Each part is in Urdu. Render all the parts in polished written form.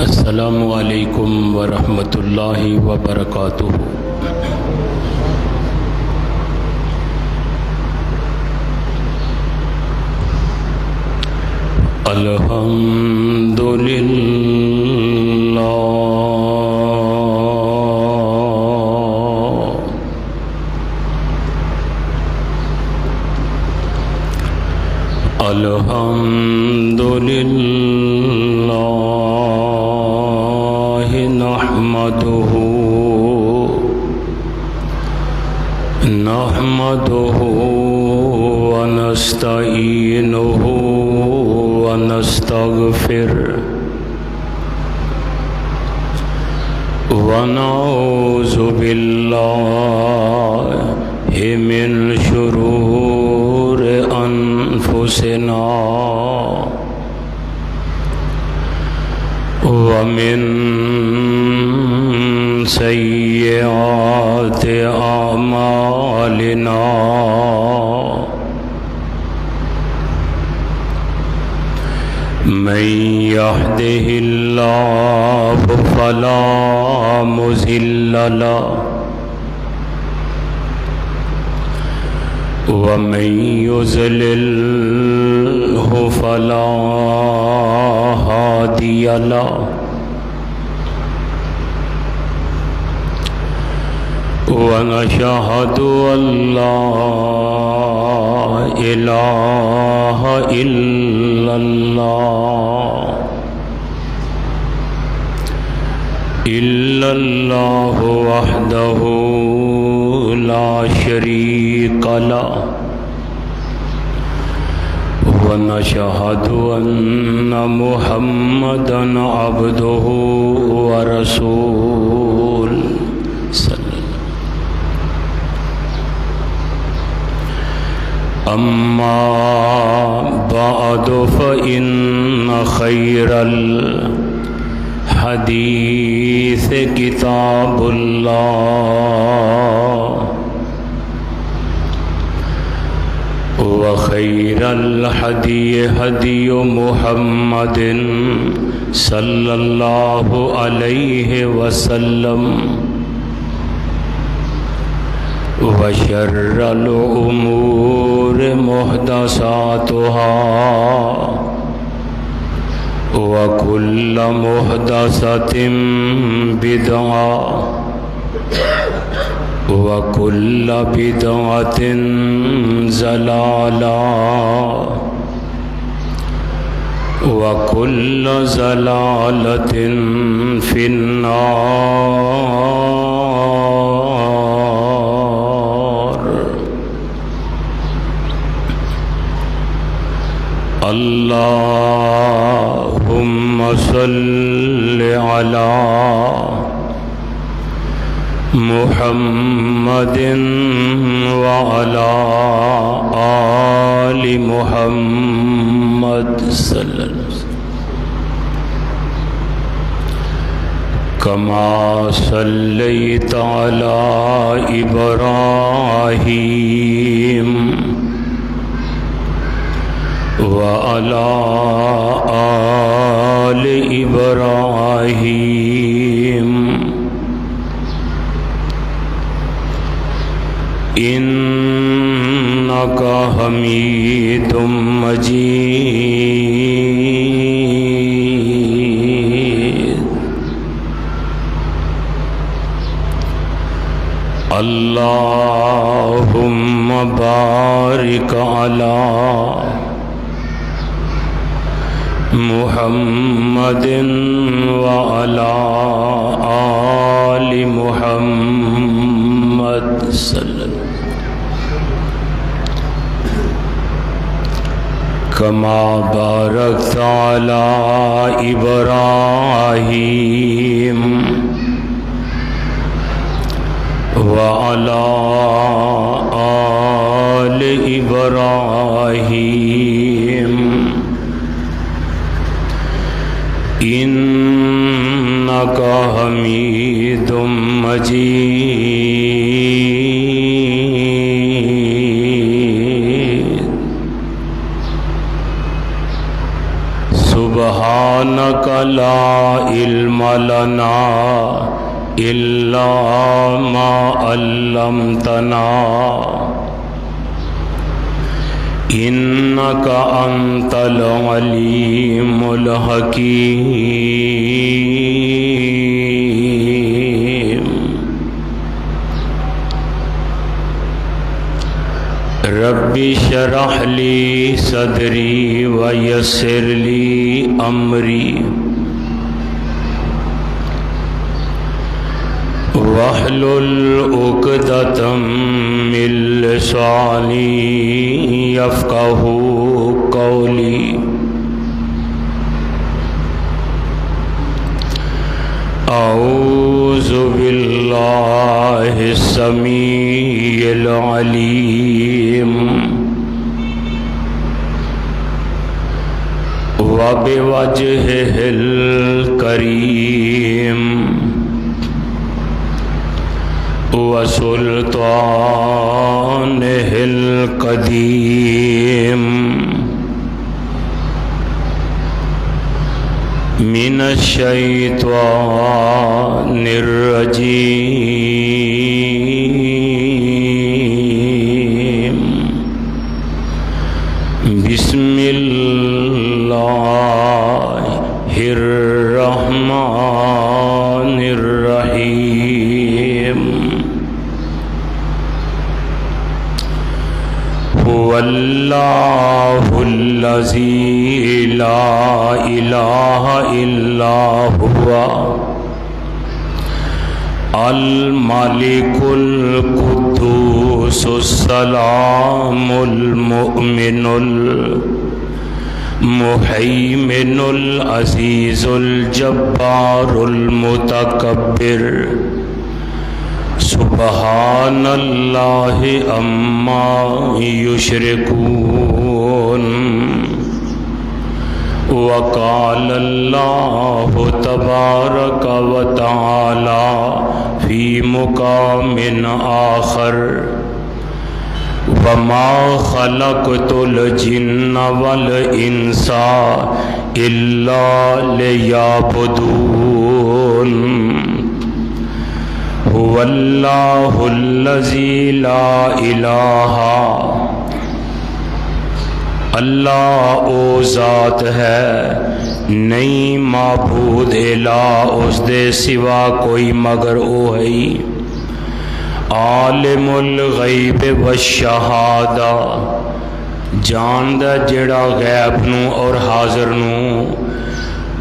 السلام علیکم ورحمۃ اللہ وبرکاتہ۔ الحمد للہ الحمد للہ نحمده ونستعینه ونستغفره ونعوذ باللہ من شرور انفسنا ومن سیئات اعمالنا من يهده الله فلا مضل له ومن يضلله فلا هادي له ونشهد أن لا إله إلا الله وحده لا شريك له ونشهد أن محمدا عبده ورسوله أما بعد فإن خير الحديث كتاب الله وخير الهدي هدي محمد صلى الله عليه وسلم وشر الأمور محدثاتها وكل محدثة بدعة وكل بدعة ضلالة وكل ضلالة في النار۔ اللهم صل على محمد وعلى آل محمد صلی اللہ علیہ وسلم كما صليت على إبراهيم وعلى آل إبراهيم إنك حميد مجيد۔ اللهم بارك على محمد وعلى آل محمد صلی اللہ علیہ وسلم كما باركت على إبراهيم وعلى آل إبراهيم إنك حميد مجيد۔ سبحانك لا علم لنا إلا ما علمتنا إنك أنت العليم الحكيم رب اشرح لي صدري ويسر لي أمري واحلل عقدة من لساني يفقهوا قولي أعوذ بالله السميع العليم وبوجهه الكريم وسلطانه القديم من الشيطان الرجيم بسم الله الرحمن الرحيم هو الله الذي لا إله إلا هو الملك القدوس السلام المؤمن المهيمن العزيز الجبار المتكبر سبحان الله عما يشركون وقال الله تبارك وتعالى في مقام آخر وما خلقت الجن والإنس إلا ليعبدون هو اللہ الذی لا الہ اللہ او ذات ہے نہیں معبود الہ اس دے سوا کوئی مگر او ہے عالم الغیب والشہادہ جاندہ جڑا غیب نو اور حاضر نو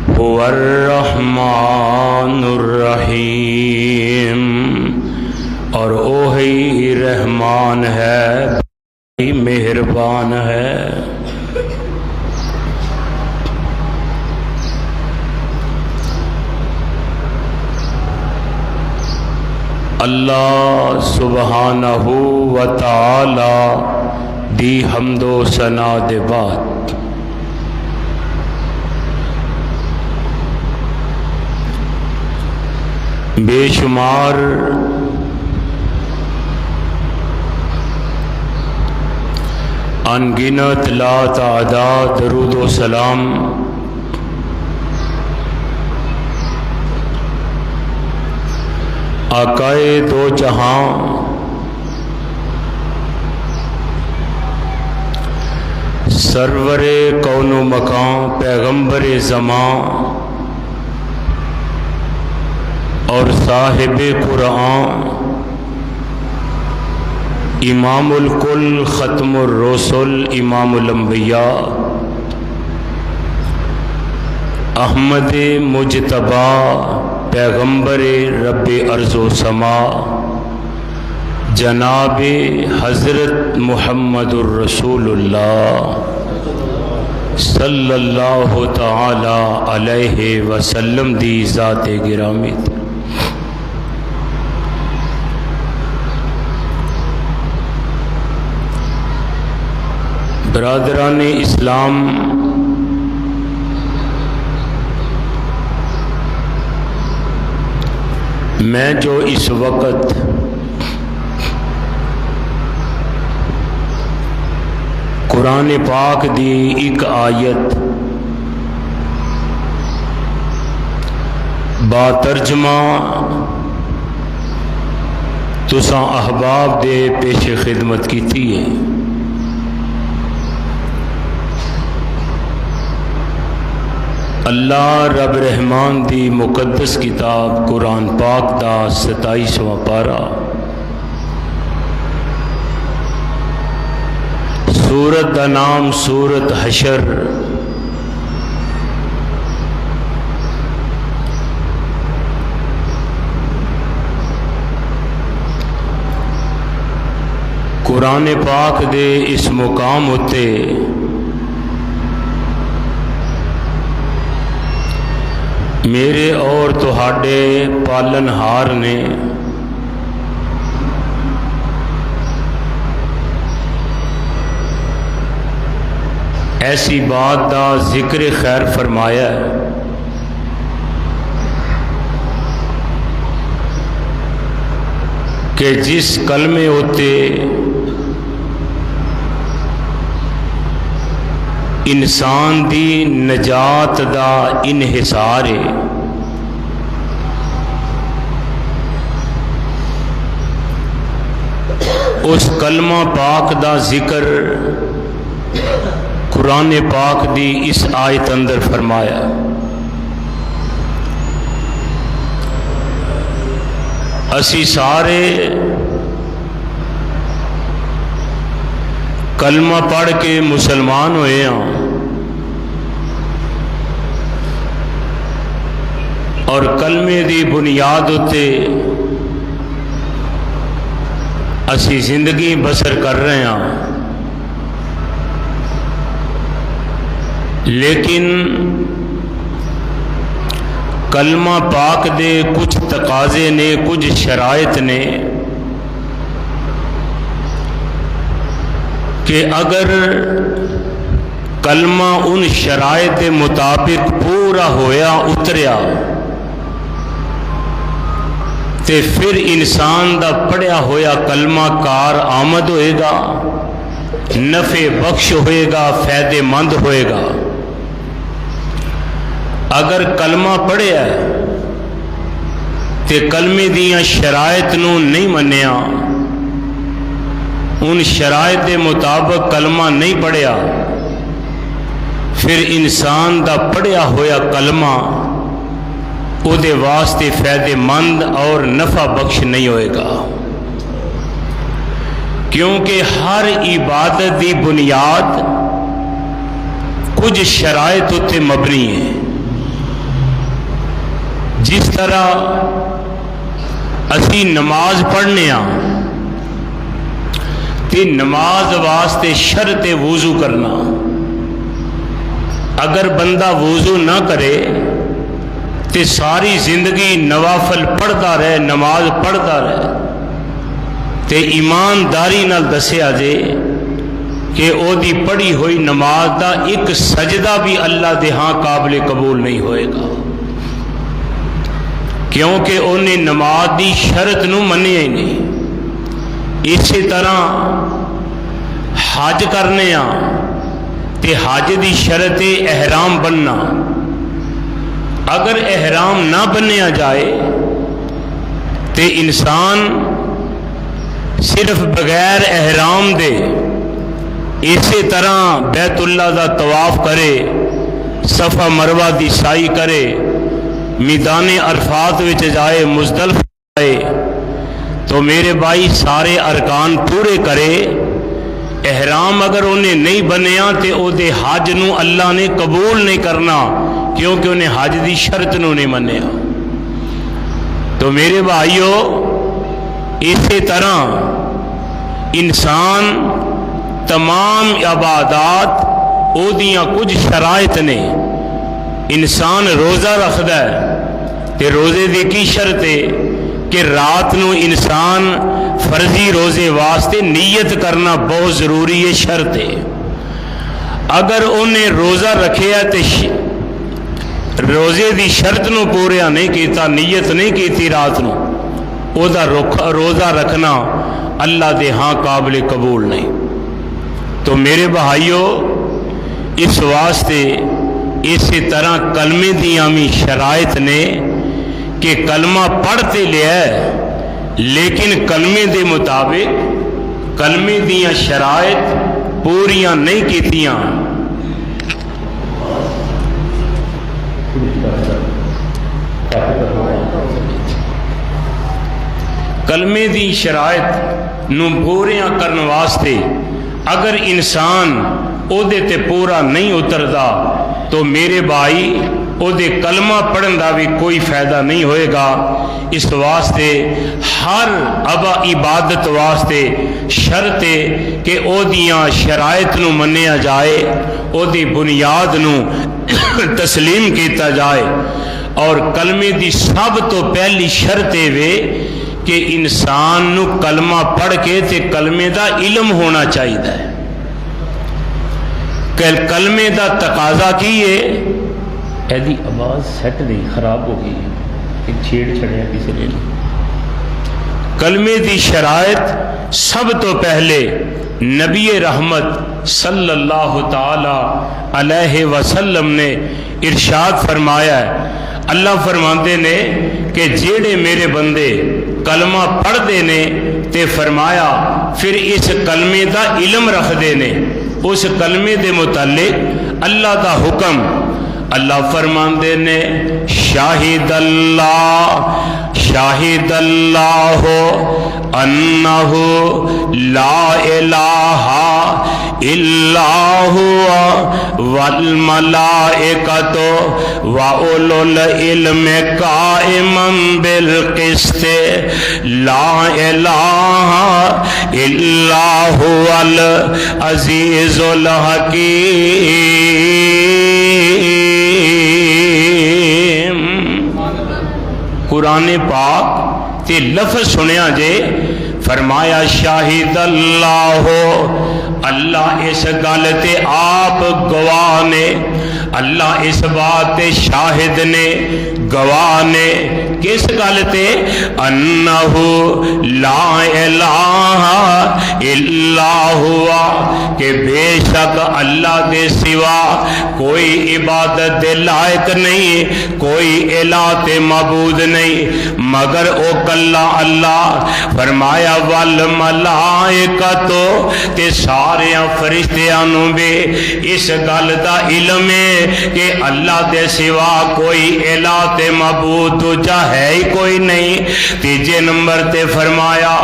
هو الرحمن الرحیم اور اوہی رحمان ہے مہربان ہے اللہ سبحانہ و تعالی دی حمد و ثنا دے بعد بے شمار انگنت لا تعداد درود و سلام آقائے دو جہاں سرور کون و مکان پیغمبر زمان اور صاحب قرآن امام الکل ختم الرسل امام الانبیاء احمد مجتبی پیغمبر رب ارض و سما جناب حضرت محمد الرسول اللہ صلی اللہ تعالی علیہ وسلم دی ذات گرامی برادران اسلام، میں جو اس وقت قرآن پاک دی ایک آیت با ترجمہ تساں احباب دے پیش خدمت کیتی ہے۔ اللہ رب رحمان دی مقدس کتاب قرآن پاک دا 27واں پارہ، سورت دا نام سورت حشر۔ قرآن پاک دے اس مقام ہوتے میرے اور تہاڈے پالن ہار نے ایسی بات دا ذکر خیر فرمایا ہے کہ جس کلمے ہوتے انسان دی نجات دا انحصار ہے، اس کلمہ پاک دا ذکر قرآن پاک دی اس آیت اندر فرمایا۔ اسی سارے کلمہ پڑھ کے مسلمان ہوئے ہاں، اور کلمے دی بنیاد ہوتے اسی زندگی بسر کر رہے ہاں، لیکن کلمہ پاک دے کچھ تقاضے نے، کچھ شرائط نے کہ اگر کلمہ ان شرائط کے مطابق پورا ہویا اتریا تے پھر انسان دا پڑھیا ہویا کلمہ کار آمد ہوئے گا، نفع بخش ہوئے گا، فائدے مند ہوئے گا۔ اگر کلمہ پڑھیا تے کلمے دیاں شرائط نو نہیں منیا، ان شرائط کے مطابق کلمہ نہیں پڑھیا، پھر انسان دا پڑھیا ہویا کلمہ او دے واسطے فائدے مند اور نفع بخش نہیں ہوئے گا، کیونکہ ہر عبادت دی بنیاد کچھ شرائط تے مبنی ہے۔ جس طرح اسی نماز پڑھنے ہاں تے نماز واسطے شرط وضو کرنا، اگر بندہ وضو نہ کرے تے ساری زندگی نوافل پڑھتا رہے، نماز پڑھتا رہے، تے ایمانداری نال دسیا جے کہ او دی پڑھی ہوئی نماز دا ایک سجدہ بھی اللہ دے ہاں قابل قبول نہیں ہوئے گا، کیونکہ انہیں نماز دی شرط نو منیا ہی نہیں۔ اسی طرح حج کرنے تے حج دی شرط احرام بننا، اگر احرام نہ بنیا جائے تے انسان صرف بغیر احرام دے اسی طرح بیت اللہ دا طواف کرے، صفا مروہ دی سائی کرے، میدان عرفات وچ جائے، مزدلفہ جائے، تو میرے بھائی سارے ارکان پورے کرے، احرام اگر انہیں نہیں بنیا تے او دے حج نو اللہ نے قبول نہیں کرنا، کیونکہ انہیں حج دی شرط نو نہیں منیا۔ تو میرے بھائیو، اسی طرح انسان تمام عبادات او دیاں کچھ شرائط نے، انسان روزہ رکھدا ہے تے روزے دی کی شرط ہے کہ رات نو انسان فرضی روزے واسطے نیت کرنا بہت ضروری ہے، شرط ہے۔ اگر انہیں روزہ رکھیا تے روزے دی شرط نو پوریا نہیں کیتا، نیت نہیں کیتی رات نو، او دا روزہ رکھنا اللہ دے ہاں قابل قبول نہیں۔ تو میرے بھائیو، اس واسطے اسی طرح کلمے دیاں بھی شرائط نے کہ کلمہ پڑھتے لیا لیکن کلمے دے مطابق کلمے دیاں شرائط پوریاں نہیں کیتیاں. کلمے دی شرائط نو پوریاں کرن واسطے اگر انسان او دے تے پورا نہیں اتردا تو میرے بھائی او دے کلمہ پڑھن دا بھی کوئی فائدہ نہیں ہوئے گا. اس واسطے ہر عبادت واسطے شرط ہے کہ او دیاں شرائط نو منیا جائے, او دی بنیاد نو تسلیم کیتا جائے. اور کلمے دی سب تو پہلی شرط ہے کہ انسان نو کلمہ پڑھ کے تے کلمے دا علم ہونا چاہیے. کلمے دا تقاضا کی ہے. ایدی آواز سیٹ نہیں, خراب ہو گئی, ایک چھیڑ چھڑیا کسی نے. کلمے دی شرائط سب تو پہلے نبی رحمت صلی اللہ تعالی علیہ وسلم نے ارشاد فرمایا ہے. اللہ فرماندے نے کہ جیڑے میرے بندے کلمہ پڑھ دے نے تے فرمایا پھر اس کلمے دا علم رکھ دے نے, اس کلمے دے متعلق اللہ دا حکم. اللہ فرماندے نے شاہد اللہ انہ لا الہ الا هو والملائکۃ واولو العلم قائما بالقسط لا الہ الا هو العزیز الحکیم. قرآن پاک تے لفظ سنیا جے, فرمایا شاہد اللہ, اللہ اس گل تے آپ گواہ نے, اللہ اس بات تے شاہد نے, گواہ نے. کس گل تے؟ انہ لا الہ الا ہوا, کہ بے شک اللہ دے سوا کوئی عبادت دے لائق نہیں, کوئی الہ تے معبود نہیں مگر او کلا اللہ. فرمایا والملائکۃ, تے سارے فرشتیاں نو بھی اس گل دا علم ہے کہ اللہ دے سوا کوئی الہ تے معبود دوجا ہے ہی کوئی نہیں. تیجے نمبر تے فرمایا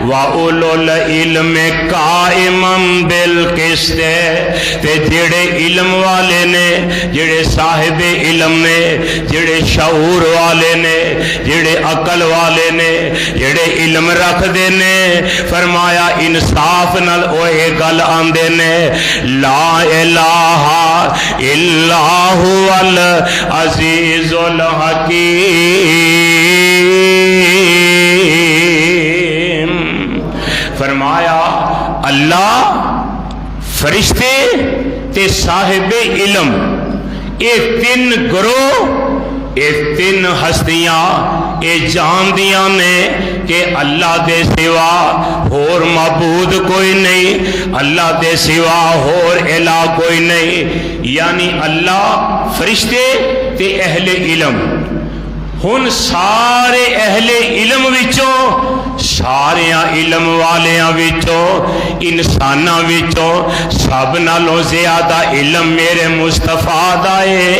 واولو العلم قائما بالقسط, تے جڑے علم والے نے, جڑے صاحب علم نے, جڑے شعور والے نے, جڑے عقل والے نے, جڑے علم رکھ دے نے, فرمایا انصاف نال اوہ گل آندے نے لا الہ الا هو العزیز الحکیم. فرمایا اللہ, فرشتے تے صاحب علم, یہ تین گروہ, یہ تین ہستیاں یہ جان دیاں نے کہ اللہ دے سوا ہور معبود کوئی نہیں, اللہ دے سوا ہور الہ کوئی نہیں. یعنی اللہ, فرشتے تے اہل علم. ہن سارے اہل علم وچوں, سارے علم والیاں وچوں, انساناں وچوں سب نالوں زیادہ علم میرے مصطفیٰ دا ہے.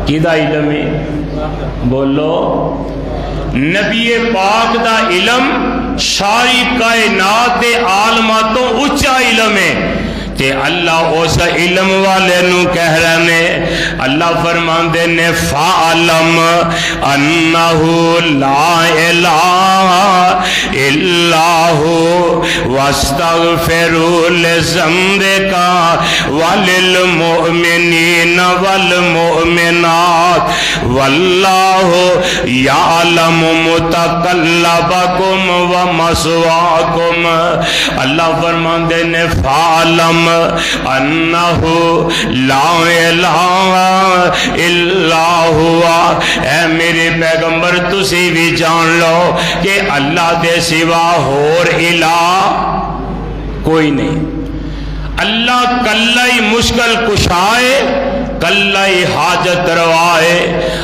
کیدا علم ہے؟ بولو. نبی پاک دا علم ساری کائنات دے عالماں تو اونچا علم ہے. تے اللہ اس علم والے نو کہہ رہے نے, اللہ فرماندے نے فَعَلَمْ أَنَّهُ لَا إِلَٰهَ إِلَّا هُوَ وَاسْتَغْفِرُوا لِذَنبِكَ وَلِلْمُؤْمِنِينَ وَالْمُؤْمِنَاتِ وَاللَّهُ يَعْلَمُ مُتَقَلَّبَكُمْ وَمَثْوَاكُمْ. اللہ فرماندے نے فَعَلَمْ انہو لا الہ الا ہوا, اے میرے پیغمبر تسی بھی جان لو کہ اللہ دے سوا ہور الہ کوئی نہیں. اللہ کلہ ہی مشکل کشائے, کلہ ہی حاجت روائے,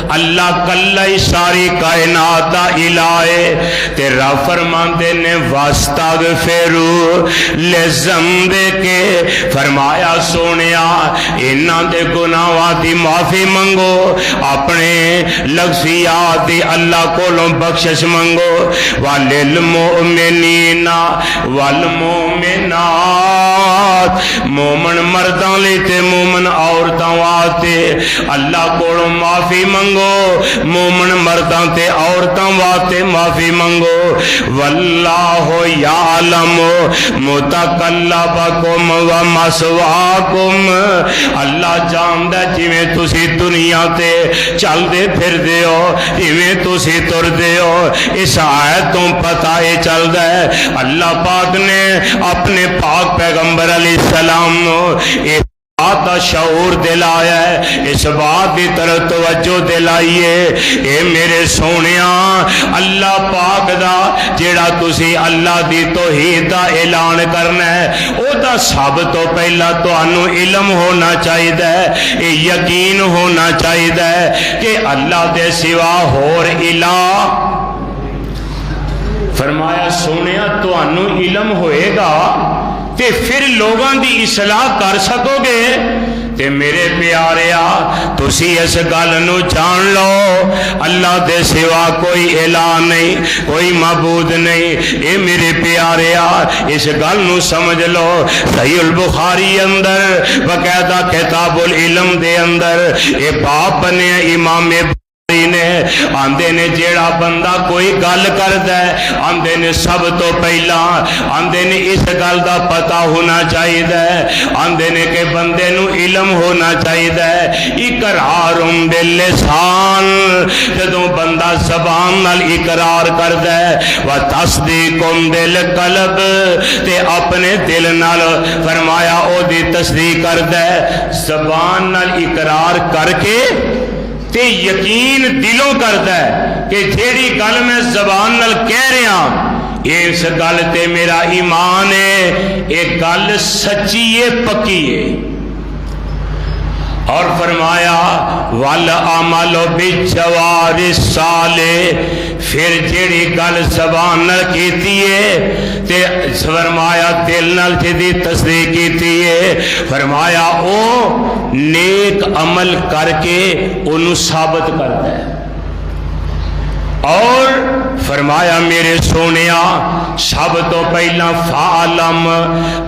اللہ کلا ہی ساری کائنات دا الہ ہے تے رب فرماندے نے واستغفروا لذنبک فرمایا سونیا انہاں دے گناہاں دی معافی منگو اپنے لغزیات دی اللہ کولوں بخشش منگو وللمؤمنین والمؤمنات مومن مرداں لئی تے مومن عورتاں واسطے اللہ کولوں معافی منگو مومن مرداں تے عورتاں واسطے معافی منگو واللہ یعلم متقلبکم ومثواکم اللہ جاندا جویں تسی دنیا تے چل دے پھر دے ہو جویں تسی تر دے ہو اس آیت تو پتہ یہ چلدا ہے اللہ پاک نے اپنے پاک پیغمبر علیہ السلام نو بات کا شعور دلایا ہے اس بات کی طرف توجہ دلائیے اے میرے سونیا اللہ پاک دا جیڑا تسی اللہ دی توحید دا اعلان کرنا ہے او دا سب تو پہلا تانوں علم ہونا چاہیے اے یقین ہونا چاہیے کہ اللہ دے سوا ہور الہ فرمایا سونیا تانوں علم ہوئے گا تے پھر لوگاں دی اصلاح کر سکو گے تے میرے پیاریا تسی اس گل نو جان لو اللہ دے سوا کوئی الہ نہیں کوئی معبود نہیں اے میرے پیاریا اس گل نو سمجھ لو صحیح البخاری اندر باقاعدہ کتاب العلم دے اندر اے باب بنے امام نے آندے نے جیڑا بندہ کوئی گل کردا ہے آندے نے سب تو پہلا آندے نے اس گل دا پتہ ہونا چاہیے آندے نے کہ بندے نو علم ہونا چاہیے اقرار باللسان جدوں بندہ زبان نال اقرار کردا ہے و تصدیق بالقلب تے اپنے دل نال فرمایا او دی تصدیق کردا ہے زبان نال اقرار کر کے تے یقین دلوں کرتا ہے کہ جیڑی گل میں زبان نال کہہ رہا اس گل تے میرا ایمان ہے ایک گل سچی ہے پکی ہے اور فرمایا والعمل بالجوار الصالح پھر جیڑی گل زبان نال کیتی ہے تے فرمایا دل نال جدی تصدیق کیتی ہے فرمایا او نیک عمل کر کے انہوں ثابت کرتا ہے اور فرمایا میرے سونیا سب تو پہلا فعلم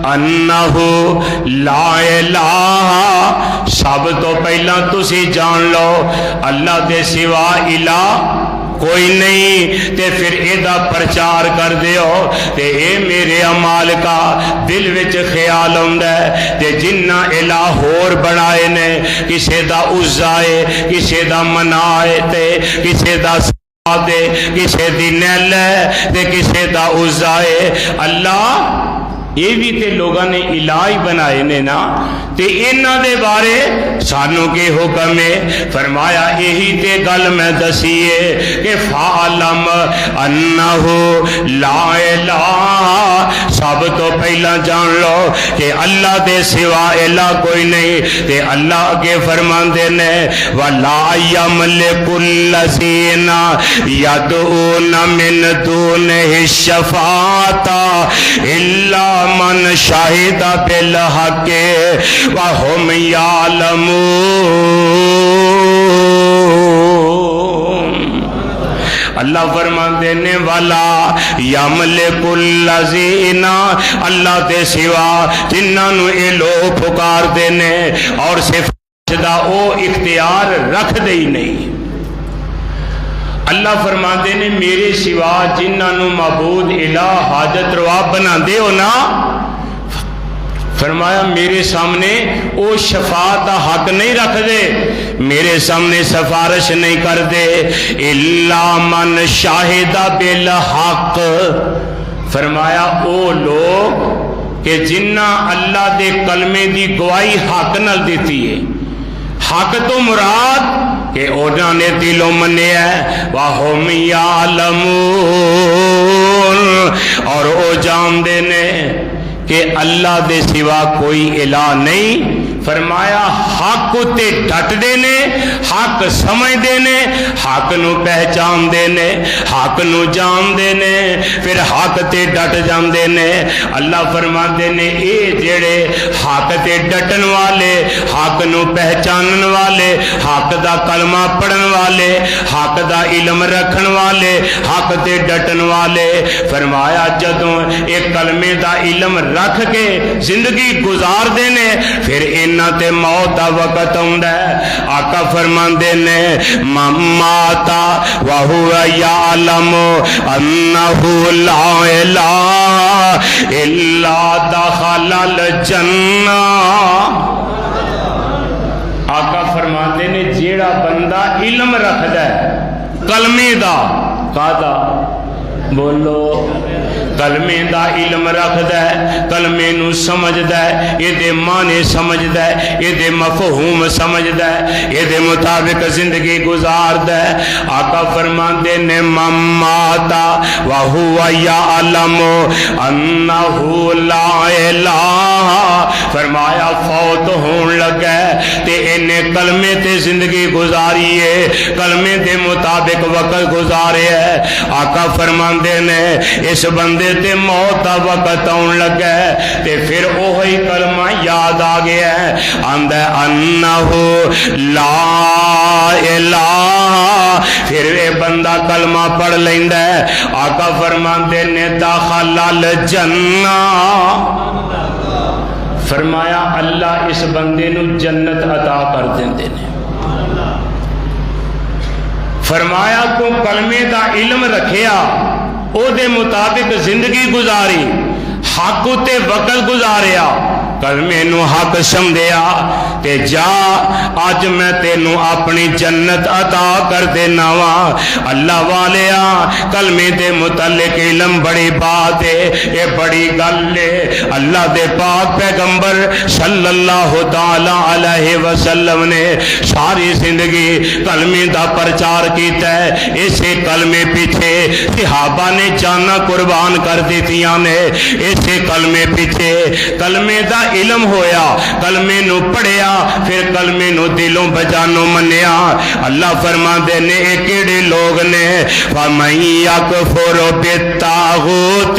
انہو لا الہ سب تو پہلا تسی جان لو اللہ دے سوا الہ کوئی نہیں تے پھر ایدہ پرچار کر دیو تے اے میرے عمال کا دل وچ خیال ہوندہ ہے تے جنہ الہ ہور بڑھائے نے کسے دا عزائے کسے دا منائے تے کسے دا دے کسے دی نیل ہے تے کسے دا عزائے اللہ یہ بھی تے لوگاں نے الہی بنائے نے نا تے انہاں دے بارے سانوں کے حکم ہے فرمایا یہی تے گل میں دسیے کہ فعلم انہو لا الہ سب تو پہلا جان لو کہ اللہ دے سوا الہ کوئی نہیں تے اللہ کے فرماندے نے وَلَا يَمْلِكُ الَّذِينَ يَدْعُونَ مِن دُونِهِ الشَّفَاعَةَ إِلَّا من شاہد بالحق وهم يعلمون اللہ فرمان دینے والا یملک الذین اللہ دے سوا جنہاں نو اے لوگ پکار دینے اور صرف دا او اختیار رکھ دے ہی نہیں اللہ فرماتے نے میرے سوا جنہاں نو معبود الہ حاجت روا بنا دے ہو نا فرمایا میرے سامنے او شفاعت دا حق نہیں رکھ دے میرے سامنے سفارش نہیں کر دے الا من شاہد بالحق فرمایا او لوگ کہ جنہ اللہ دے کلمے دی گواہی حق نال دیتی ہے حق تو مراد کہ انہوں نے دلوں منے ہے وَهُمْ يَعْلَمُونَ اور او جان دینے کہ اللہ دے سوا کوئی الہ نہیں فرمایا حق تے ڈٹ دینے حق سمجھتے نے، حق نو پہچاندے نے، حق نو جاندے نے، پھر حق تے ڈٹ جاندے نے۔ اللہ فرماندے نے اے جڑے حق تے ڈٹن والے، حق نو پہچانن والے، حق دا کلمہ پڑھن والے، حق دا علم رکھن والے، حق تے ڈٹن والے، فرمایا جدوں ایک کلمے دا علم رکھ کے زندگی گزار دینے پھر انہاں تے موت دا وقت ہوندا ہے۔ آقا فرماندے نے ماتا وہو یعلم انہ لا الہ الا دخل الجنہ۔ آقا فرماندے نے جیڑا بندہ علم رکھدا ہے کلمے دا، کادا بولو، کلمے دا علم رکھدا ہے، کلمے نو سمجھدا ہے، یہ دے معنی سمجھدا ہے، یہ دے مفہوم سمجھدا ہے، یہ دے مطابق زندگی گزاردا ہے۔ آقا فرماندے نے ماتا وہو یعلم انہ لا الہ، فرمایا فوت ہون لگا تے انہیں کلمے تے زندگی گزاری ہے، کلمے دے مطابق وقت گزارے ہے۔ آقا فرماندے نے اس بندے تے موت دا وقت آن لگا ہے تے پھر وہی کلمہ یاد آ گیا ہے، آندا انہ لا الہ، پھر یہ بندہ کلمہ پڑھ لیندا ہے۔ آقا فرماندے نے دخل الجنہ، فرمایا اللہ اس بندے نو جنت عطا کر دیندے نے۔ فرمایا تو کلمے دا علم رکھیا، او دے مطابق زندگی گزاری، حق تے وقت گزاریا، کلمے نو حق سمجھیا تے جا اج میں تینوں اپنی جنت عطا کر دینا وا۔ اللہ والیا کلمے دے متعلق علم بڑی بات ہے، یہ بڑی گل ہے۔ اللہ دے پاک پیغمبر صلی اللہ تعالی علیہ وسلم نے ساری زندگی کلمے دا پرچار کیتا ہے، اسے کلمے پیچھے صحابہ نے جانا قربان کر دیتیاں نے، اسے کلمے پیچھے کلمے دا علم ہویا، کلمے نو پڑھیا، پھر کلمے نو دلوں بجانوں منیا۔ اللہ فرماندے نے اے کیڑے لوگ نے فَمَن يَكْفُرْ بِالطَّاغُوتِ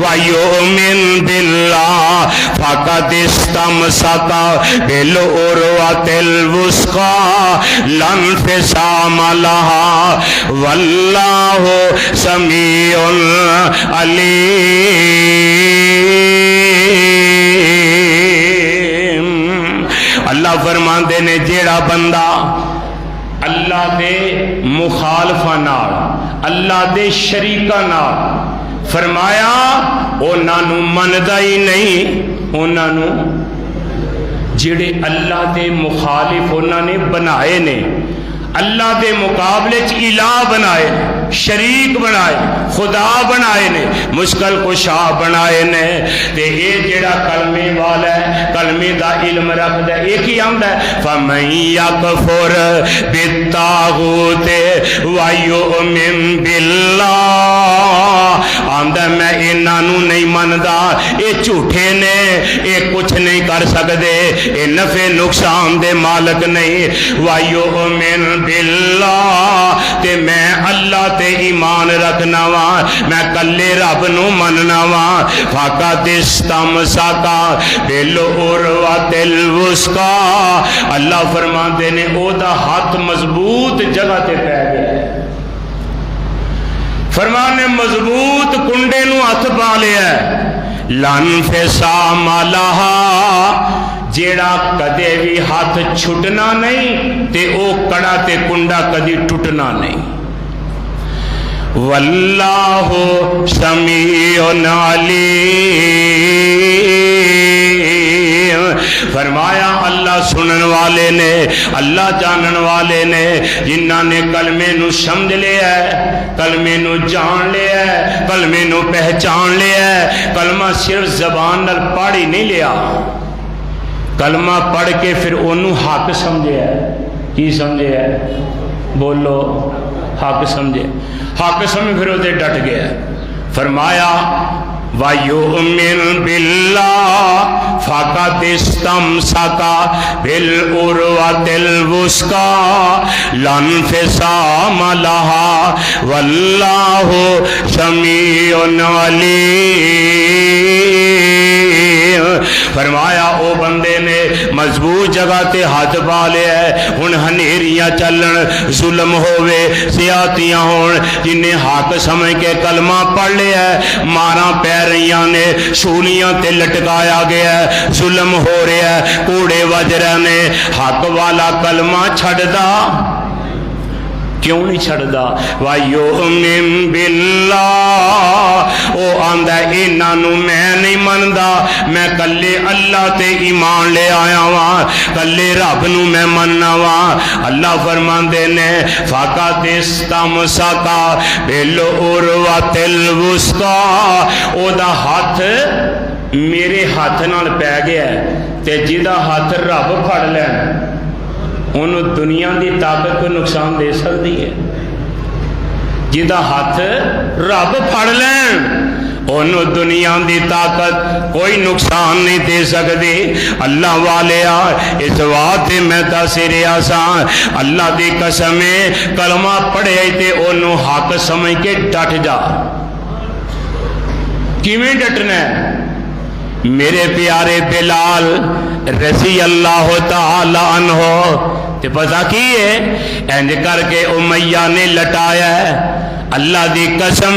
وَيُؤْمِن بِاللَّهِ فَقَدِ اسْتَمْسَكَ بِالْعُرْوَةِ الْوُثْقَىٰ لَا انفِصَامَ لَهَا وَاللَّهُ سَمِيعٌ عَلِيمٌ۔ اللہ فرماندے نے جیڑا بندہ اللہ دے مخالفہ نال، اللہ دے شریکہ نال، فرمایا انہاں نو مندا ہی نہیں، انہاں نو جڑے اللہ دے مخالف انہاں نے بنائے نے، اللہ دے مقابلے چ الہ بنائے، شریک بنائے، خدا بنائے نے، مشکل کشا بنائے نے، تے یہ جڑا کلمے والا ہے، کلمے دا علم رکھدا ہے، ایک ہی آندا ہے فَمَن يَكْفُرْ بِالطَّاغُوتِ وَيُؤْمِن بِاللَّهِ، آندا میں انہاں نو نہیں مندا، اے جھوٹے نے، اے کچھ نہیں کر سکدے، اے نفع نقصان دے مالک نہیں، وَيُؤْمِن باللہ، تے میں اللہ تے ایمان رکھنا وا، میں کلے رب نو مننا وا، فقط استمسک بالعروۃ الوثقیٰ، اللہ فرماندے نے او دا ہاتھ مضبوط جگہ تے پہ گیا، فرمانے مضبوط کنڈے نو ہاتھ پا لیا ہے، لا انفصام لہا، جیڑا کدے بھی ہاتھ چھٹنا نہیں تے او کڑا تے کنڈا کدی ٹوٹنا نہیں۔ واللہ سمیع علیم، فرمایا اللہ سنن والے نے، اللہ جانن والے نے، جنہاں نے کلمے نو سمجھ لیا ہے، کلمے نو جان لیا ہے، کلمے نو پہچان لیا ہے، کلمہ صرف زبان نال پڑھ ہی نہیں لیا، کلمہ پڑھ کے پھر انہوں حق سمجھے ہے، کی سمجھے ہے، بولو حق سمجھے، حق سمجھ پھر وہ ڈٹ گیا، فرمایا وَيُؤْمِنْ بِاللَّهِ فَقَدِ اسْتَمْسَكَ بِالْعُرْوَةِ الْوُثْقَىٰ لَا انفِصَامَ لَهَا وَاللَّهُ سَمِيعٌ عَلِيمٌ۔ فرمایا او بندے نے مضبوط جگہ تے ہاتھ پا لیا ہے، ہن ہنیریاں چلن، ظلم ہووے، زیادتیاں ہون، جنہیں حق سمجھ کے کلمہ پڑھ لیا ہے، ماراں پہ رہیاں نے، شولیاں تے لٹکایا گیا ہے، ظلم ہو رہا ہے، کوڑے وج رہے نے، حق والا کلمہ چھڑ دا کیوں نہیں چھڑدا؟ وَيُؤْمِن بِاللَّهِ او آندا انہاں نوں میں نہیں مندا، میں کلے اللہ تے ایمان لے آیا واں، کلے رب نوں میں مننا واں۔ اللہ فرماندے نے فَقَدِ اسْتَمْسَكَ بِالْعُرْوَةِ الْوُثْقَىٰ، او دا ہاتھ میرے ہاتھ نال پی گیا ہے، تے جدا ہاتھ رب پھڑ لین انہوں دنیا دی طاقت کو نقصان دے سکتی ہے، جدا ہاتھ رب پھڑ لین انہوں دنیا دی طاقت کوئی نقصان نہیں دے سکتی۔ اللہ والے اس واسطے میں دس رہا سا، اللہ دی قسم کلمہ پڑھے تے انہوں حق سمجھ کے ڈٹ جا۔ کیویں ڈٹنا ہے؟ میرے پیارے بلال رضی اللہ تعالی عنہ تے پتہ کی ہے انج کر کے امیہ نے لٹایا ہے، اللہ دی قسم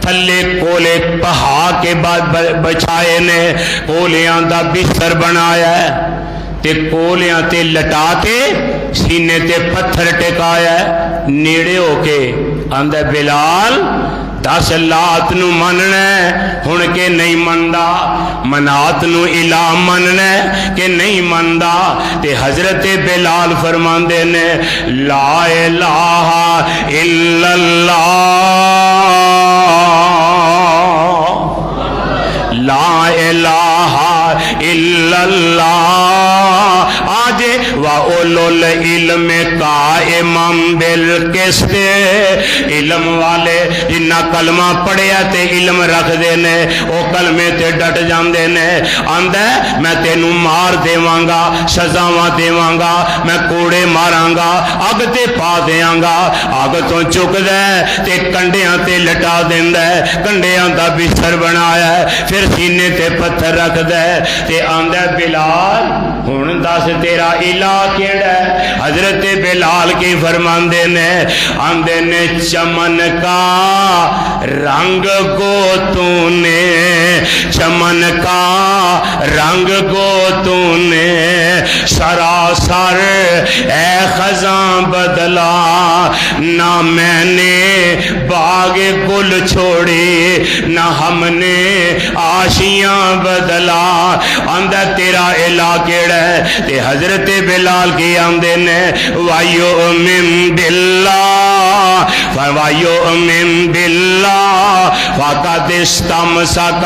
تھلے کولے پہا کے بعد بچائے نے، کولیاں دا بستر بنایا ہے تے کولیاں تے لٹا کے سینے تے پتھر ٹکایا ہے، نیڑے ہو کے آندا بلال 10 لات نو مننا ہن کہ نہیں مندا، منات نو الہ مننا کہ نہیں مندا، تے حضرت بلال فرماندے نے لا الہ الا اللہ، لا الہ الا اللہ، آج وَأُولُو الْعِلْمِ قَائِمًا بِالْقِسْطِ، علم والے جنہ کلمہ پڑھیا تے علم رکھ دے نے او کلمے تے ڈٹ جاندے نے، آندا ہے میں تینوں مار دیواں گا، سزاواں دیواں گا، میں کوڑے ماراں گا، اگ تے پا دیاں گا، اگ تو چکدا ہے تے کنڈیاں تے لٹا دیندا ہے، کنڈیاں دا بستر بنایا ہے، پھر سینے تے پتھر رکھدا ہے تے آندا ہے بلال ہن دس تیرا الہ کیڑا ہے؟ حضرت بلال کی فرماندے نے آندے نے چمن کا رنگ کو تو نے، چمن کا رنگ کو تو نے سراسر اے خزاں بدلا، نہ میں نے باغ گل چھوڑی نہ ہم نے آشیاں بدلا، آندہ تیرا الہ کیڑا ہے؟ تے حضرت بلال کی آندے نے وَيُؤْمِن بِاللَّهِ فَوَيُؤْمِن بِاللَّهِ فَقَدِ اسْتَمْسَكَ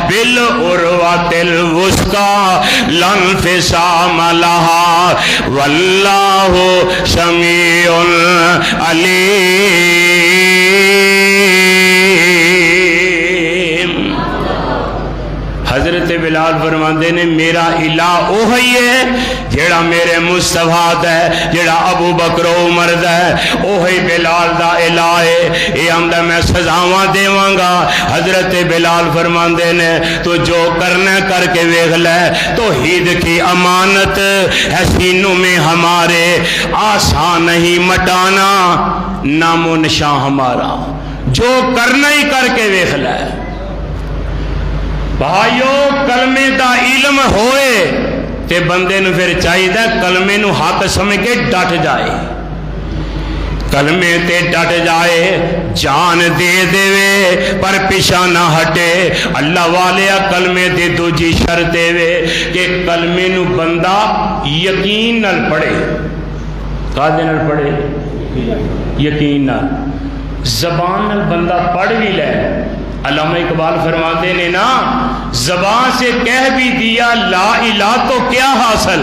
بِالْعُرْوَةِ الْوُثْقَىٰ لَا انفِصَامَ لَهَا وَاللَّهُ سَمِيعٌ عَلِيمٌ۔ حضرت بلال فرماندے نے میرا الہ اوہی ہے جیڑا میرے مصطفیٰ دا ہے، جیڑا ابو بکر و عمر دا ہے، اوہی بلال دا الہ ہے، یہ آندا میں سزاواں دیواں گا۔ حضرت بلال فرماندے نے تو جو کرنا کر کے ویکھ لے، توحید کی امانت ہے سینوں میں ہمارے، آسان نہیں مٹانا نام و نشان ہمارا، جو کرنا ہی کر کے ویکھ لے۔ بھائیو کلمے دا علم ہوئے تے بندے نو پھر چاہیے کلمے نو حق سمجھ کے ڈٹ جائے، کلمے تے ڈٹ جائے، جان دے دے پر پیچھا نہ ہٹے۔ اللہ والے کلمے تے دوجی شرط دے کہ کلمے نو بندہ یقین نال پڑھے، کادے نال پڑھے؟ یقین نال، زبان نال بندہ پڑھ بھی لے۔ علامہ اقبال فرماتے نے نا زبان سے کہہ بھی دیا لا الہ تو کیا حاصل،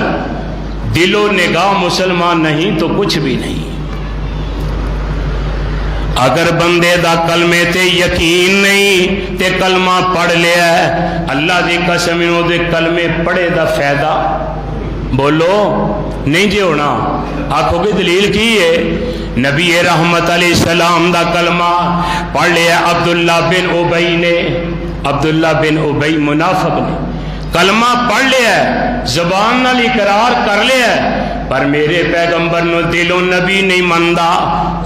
دل و نگاہ مسلمان نہیں تو کچھ بھی نہیں۔ اگر بندے دا کلمے تے یقین نہیں تے کلمہ پڑھ لیا ہے، اللہ دی قسم او دے کلمے پڑھے دا فائدہ بولو نہیں جی ہونا۔ آکھو گے دلیل کی ہے؟ نبی رحمت علیہ السلام دا کلمہ پڑھ لیا عبداللہ بن ابی نے، عبداللہ بن ابی منافق نے کلمہ پڑھ لیا ہے، زبان نال اقرار کر لیا ہے، پر میرے پیغمبر نو دلوں نبی نہیں مندا،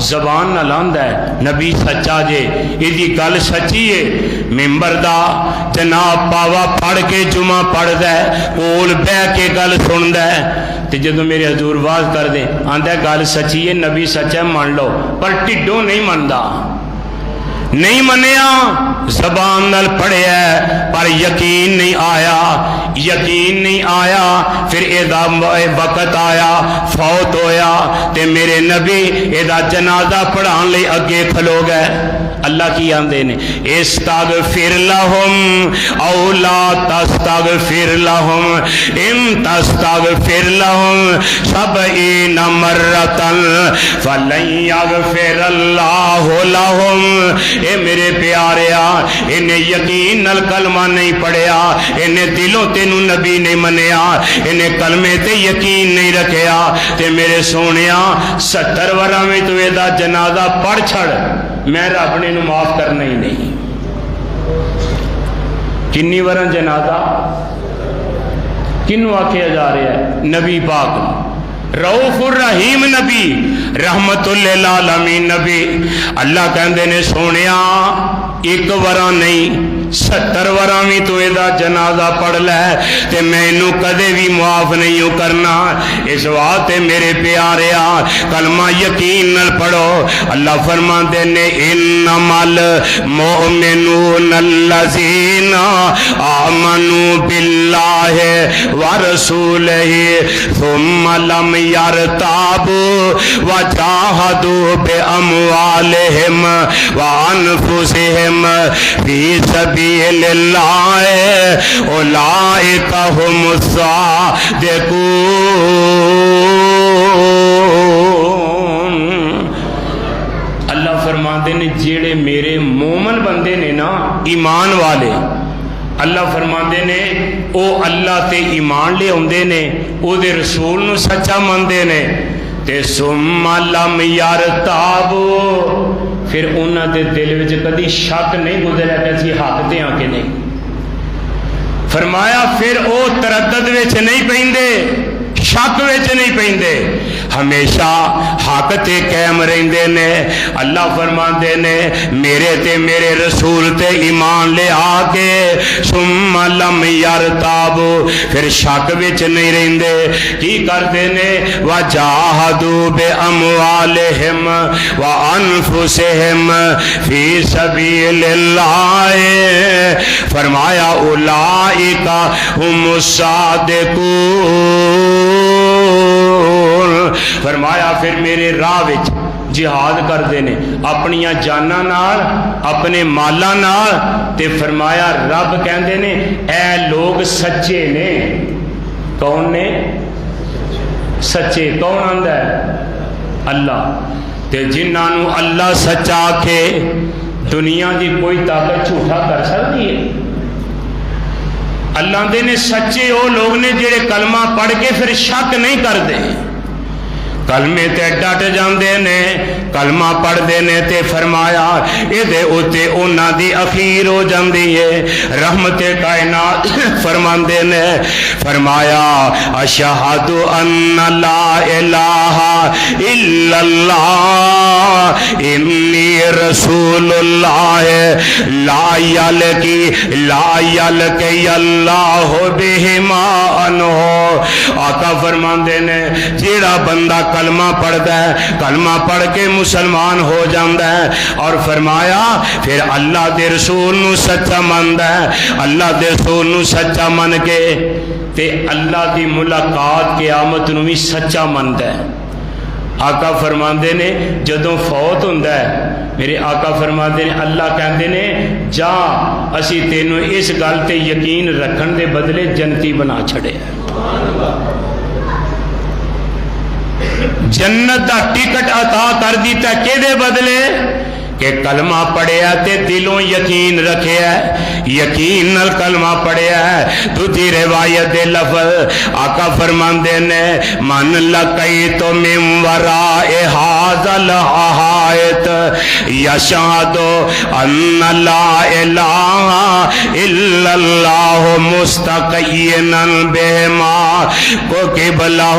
زبان نال آندا ہے نبی سچا جے، ایدی گل سچی ہے۔ ممبر دا جناب پاوا پڑھ کے جمعہ پڑھدا ہے، کول بہ کے گل سندا ہے، تے جدوں میرے حضور واز کر دے آندا ہے گل سچی ہے، نبی سچا ہے مان لو، پر ٹھڈوں نہیں مندا، نہیں منیا، زبان نال پڑھیا ہے پر یقین نہیں آیا، یقین نہیں آیا، پھر ایدا وقت آیا فوت ہویا تے میرے نبی ایدا جنازہ پڑھان لئی اگے کھلو گئے۔ اللہ کی آندے نے استغفر لہم او لا تستغفر لہم ان تستغفر لہم 70 مرۃ فلن یغفر اللہ لہم۔ اے میرے پیاریا، انہیں یقین نال کلمہ نہیں پڑھیا، انہیں دلوں تینوں نبی نہیں منیا، انہیں کلمے تے یقین نہیں رکھیا، تے میرے سونیا 70 وراں میں تو ایدا جنازہ پڑھ چھڑ، میں رب نے نو معاف کرنا ہی نہیں۔ کنی وراں جنازہ کنو آکھیا جا رہا ہے؟ نبی پاک رؤوف الرحیم نبی، رحمت للعالمین نبی۔ اللہ کہندے نے سونیا ایک وراں نہیں 70 وراں بھی تو ایدا جنازہ پڑھ لے تے میں انہوں کدے بھی معاف نہیں ہوں کرنا۔ اس واسطے میرے پیاریا کلمہ یقین نال پڑھو۔ اللہ فرماندے نے انما المؤمنون الذین آمنوا باللہ ورسولہ ثم لم یرتابوا وجاہدوا باموالہم وانفسہم فی سبیل اللہ اولئک ھم الصادقون۔ اللہ فرماتے نے جیڑے میرے مومن بندے نے نا، ایمان والے، اللہ فرماندے نے او اللہ تے ایمان لے آندے نے، او دے رسول نو سچا مندے نے، تے ثم لم یرتابو، پھر انہاں دے دل وچ کدی شک نہیں گزریا کہ اسی حق تے ہاں کہ نہیں۔ فرمایا پھر او تردد وچ نہیں پیندے، شک وچ نہیں پیندے، ہمیشہ حق تے قائم رہندے نے۔ اللہ فرماندے نے میرے تے میرے رسول تے ایمان لے آ کے ثم لم یرتابو، پھر شک وچ نہیں رہندے، کی کردے نے وجاہدوا باموالہم وانفسہم فی سبیل اللہ، فرمایا اولئک ھم الصادقون۔ فرمایا پھر میرے راہ وچ جہاد کردے نے اپنیاں جاناں نال، اپنے مالاں نال، تے فرمایا رب کہندے نے اے لوگ سچے نے۔ کون نے سچے؟ کون آندا ہے؟ اللہ۔ تے جنہاں نو اللہ سچا آکھے دنیا دی کوئی طاقت جھوٹا کر سکتی ہے؟ اللہ دے نے سچے وہ لوگ نے جڑے کلمہ پڑھ کے پھر شک نہیں کرتے، کلمے تے ڈٹ جاندے نے، کلمہ پڑھ دے نے، تے فرمایا اے دے اوتے انہاں دی اخیر ہو جاندی ہے۔ رحمت کائنات فرماندے نے، فرمایا اشہد ان لا الہ الا اللہ انی رسول اللہ لا یلقی اللہ بہما انہ۔ آقا فرماندے نے جیڑا بندہ کلمہ پڑھتا ہے، کلمہ پڑھ کے مسلمان ہو جاندہ ہے، اور فرمایا پھر اللہ دے رسول نو سچا مند ہے، اللہ دے رسول نو سچا من کے تے اللہ دی ملاقات قیامت نو بھی سچا مند ہے۔ آقا فرماندے نے جدوں فوت ہوندا ہے، میرے آقا فرماندے نے اللہ کہندے نے جا اسی تینوں اس گل تے یقین رکھن دے بدلے جنتی بنا چھڑے۔ جنت دا ٹکٹ عطا کر دیتا کہ دے بدلے کہ کلمہ پڑھیا تے دلوں یقین رکھیا ہے، یقین نال کلمہ پڑھیا ہے۔ دوجی روایت دے لفظ آقا فرماندے نے من لقیت من وراء ھذا الحائط یشہد ان لا الہ الا اللہ مستقینا بہما قبلہ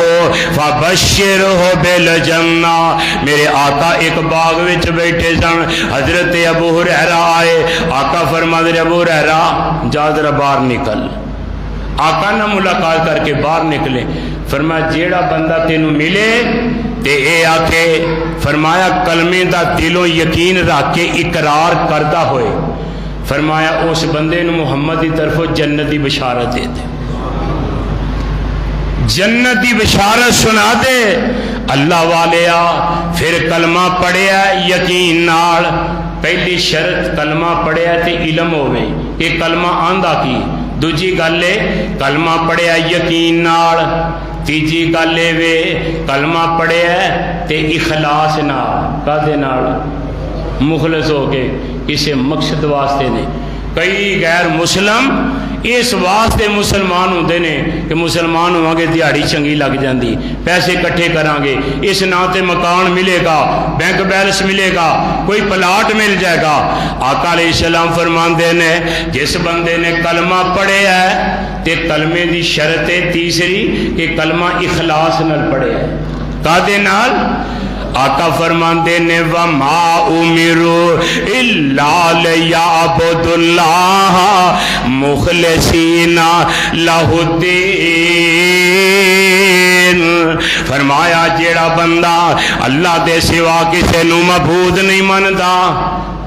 فبشرہ بالجنہ۔ میرے آقا ایک باغ وچ بیٹھے سن، حضرت ابو ہریرہ آئے، آقا فرماتے ابو ہریرہ جا ذرا باہر نکل۔ آقا نہ ملاقات کر کے باہر نکلے، فرمایا جیڑا بندہ تینوں ملے تے اے آکھے، فرمایا کلمے دا دلوں یقین رکھ کے اقرار کردہ ہوئے، فرمایا اس بندے نو محمد دی طرفوں جنت دی بشارت دے دے، جنت دی بشارت سنا دے۔ اللہ والیا پھر کلمہ پڑھیا یقین نال، پہلی شرط کلمہ پڑھیا تے علم ہوئے، یہ کلمہ آندہ کی۔ دوجی گل ہے کلمہ پڑھیا یقین نال، تیجی گل ہے کلمہ پڑھیا تے اخلاص نال، کدے نال؟ مخلص ہو کے کسی مقصد واسطے نے۔ کئی غیر مسلم اس واسطے مسلمان ہوندے نے کہ مسلمان ہوں گے دیہڑی چنگی لگ جاندی، پیسے کٹھے کران گے، اس نا تے مکان ملے گا، بینک بیلنس ملے گا، کوئی پلاٹ مل جائے گا۔ آقا علیہ السلام فرماندے نے جس بندے نے کلمہ پڑھے ہے تے کلمے دی شرط ہے تیسری کہ کلمہ اخلاص نال پڑھے ہے، کادے نال؟ آقا فرماندے نے وَمَا أُمِرُوا إِلَّا لِيَعْبُدُوا اللَّهَ مُخْلِصِينَ لَهُ الدِّينَ۔ فرمایا جیڑا بندہ اللہ دے سوا کسے نو معبود نہیں مندا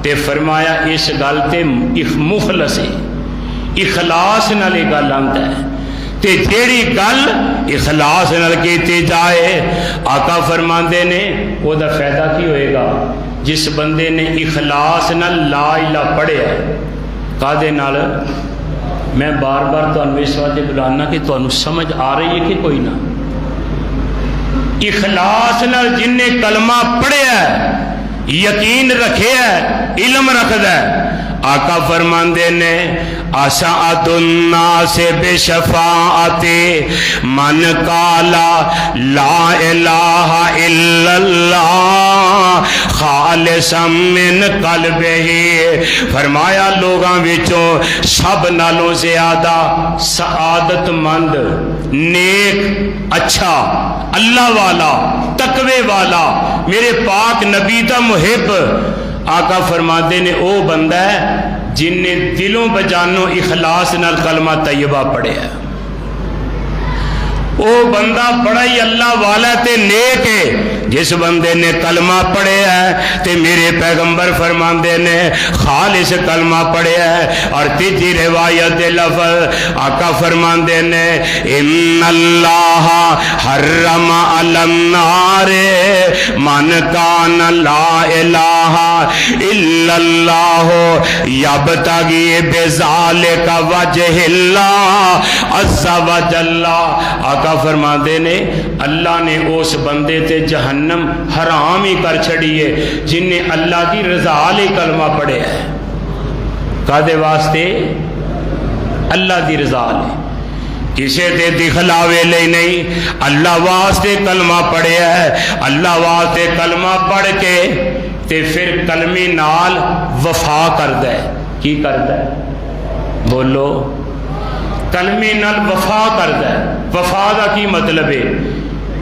تے فرمایا اس گل تے مخلص ہے، اخلاص نال یہ گل آندا ہے تے جیڑی گل اخلاص نال کیتی جائے، آقا فرماندے نے وہ دا فائدہ کی ہوئے گا؟ جس بندے نے اخلاص نال لا الہ پڑھیا ہے، کادے نال؟ میں بار بار تانوں اس واسطے بلانا کہ تانوں سمجھ آ رہی ہے کہ کوئی نہ؟ اخلاص نال جن نے کلمہ پڑھیا ہے، یقین رکھے ہے، علم رکھدا ہے، آقا فرماندے نے اسعد الناس بشفاعت من قال لا الہ الا اللہ خالصا من قلبہ۔ فرمایا لوگاں وچوں سب نالوں زیادہ سعادت مند، نیک، اچھا، اللہ والا، تقوی والا، میرے پاک نبی دا محب، آقا فرماتے نے او بندہ ہے جن نے دلوں بجانوں اخلاص نال کلمہ طیبہ پڑھے ہے، او بندہ بڑا ہی اللہ والا تے نیک ہے جس بندے نے کلمہ پڑھے ہے تے میرے پیغمبر فرماندے نے خالص کلمہ پڑھے ہے۔ اور تیجی روایت لفظ آقا فرماندے نے ان اللہ حرم علی النار من کان لا الہ الا اللہ یبتغی بذالک وجہ اللہ عز وجل۔ آقا فرماندے نے اللہ نے اس بندے تے جہنم حرام ہی کر چھڑی ہے جن نے اللہ دی رضا لے کلمہ پڑھے ہے، کادے واسطے؟ اللہ دی رضا لے، کسے تے دکھلاوے لے نہیں، اللہ واسطے کلمہ پڑھے ہے۔ اللہ واسطے کلمہ پڑھ کے تے پھر کلمے نال وفا کردہ ہے۔ کی کردہ ہے؟ بولو، کلمے نال وفا کردہ ہے۔ وفا دا کی مطلب ہے